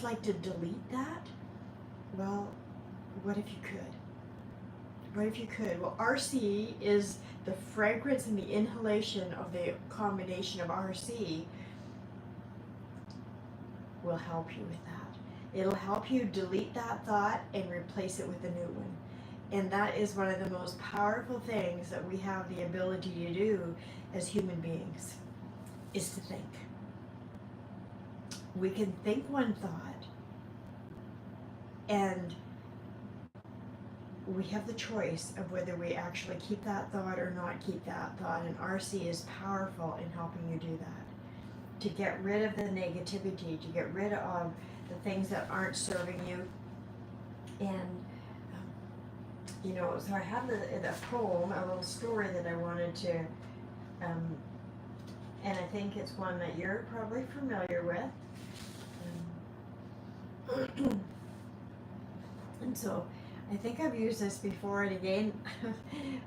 just like to delete that? Well, what if you could? What if you could? Well, RC is the fragrance and the inhalation of the combination of RC will help you with that. It'll help you delete that thought and replace it with a new one. And that is one of the most powerful things that we have the ability to do as human beings, is to think. We can think one thought, and we have the choice of whether we actually keep that thought or not keep that thought, and RC is powerful in helping you do that. To get rid of the negativity, to get rid of the things that aren't serving you. And you know, so I have the poem, a little story that I wanted to, and I think it's one that you're probably familiar with. And so I think I've used this before, and again,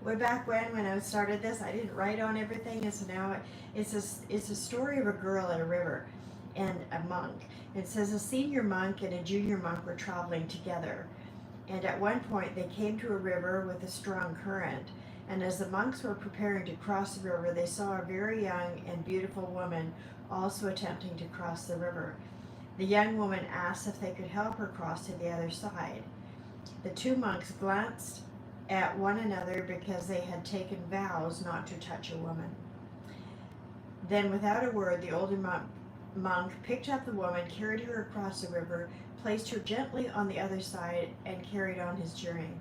way back when I started this, I didn't write on everything, and so now it's a story of a girl at a river and a monk. It says a senior monk and a junior monk were traveling together. And at one point they came to a river with a strong current, and as the monks were preparing to cross the river, they saw a very young and beautiful woman also attempting to cross the river. The young woman asked if they could help her cross to the other side. The two monks glanced at one another because they had taken vows not to touch a woman. Then, without a word, the older monk picked up the woman, carried her across the river, placed her gently on the other side, and carried on his journey.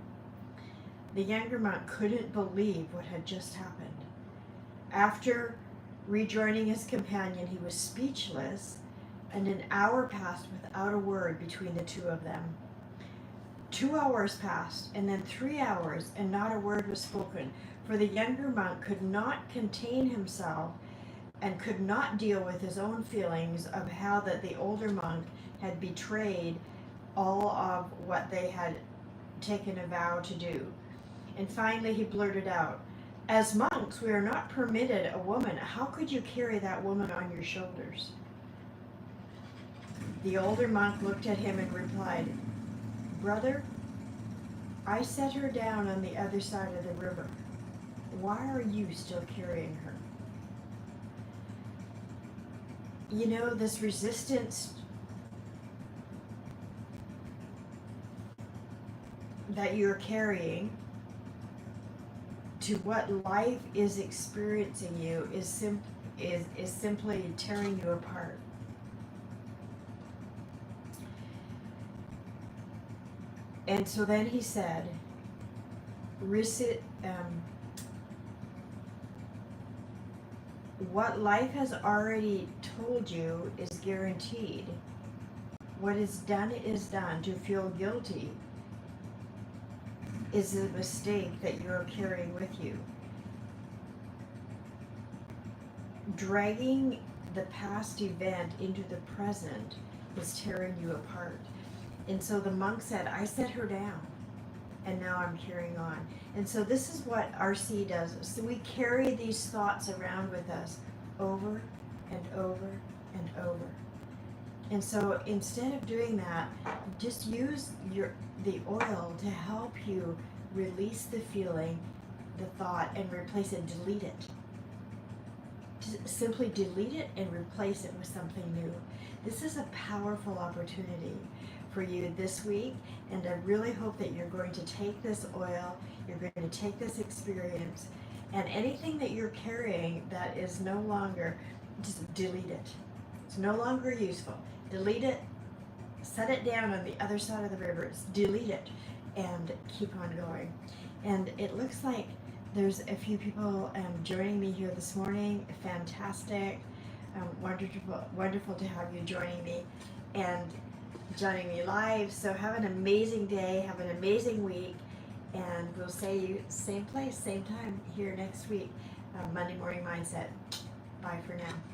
The younger monk couldn't believe what had just happened. After rejoining his companion, he was speechless, and an hour passed without a word between the two of them. 2 hours passed, and then 3 hours, and not a word was spoken, for the younger monk could not contain himself and could not deal with his own feelings of how that the older monk had betrayed all of what they had taken a vow to do. And finally he blurted out, "As monks, we are not permitted a woman. How could you carry that woman on your shoulders?" The older monk looked at him and replied, "Brother, I set her down on the other side of the river. Why are you still carrying her?" You know, this resistance that you're carrying to what life is experiencing you is simply tearing you apart. And so then he said, what life has already told you is guaranteed. What is done. To feel guilty is a mistake that you're carrying with you. Dragging the past event into the present is tearing you apart. And so the monk said, "I set her down, and now I'm carrying on." And so this is what RC does. So we carry these thoughts around with us over and over and over. And so instead of doing that, just use the oil to help you release the feeling, the thought, and replace it, delete it. Just simply delete it and replace it with something new. This is a powerful opportunity for you this week, and I really hope that you're going to take this oil, you're going to take this experience, and anything that you're carrying that is no longer, just delete it. It's no longer useful. Delete it, set it down on the other side of the river, delete it, and keep on going. And it looks like there's a few people joining me here this morning. Fantastic. Wonderful to have you joining me and joining me live. So have an amazing day, have an amazing week, and we'll see you same place, same time here next week, Monday Morning Mindset. Bye for now.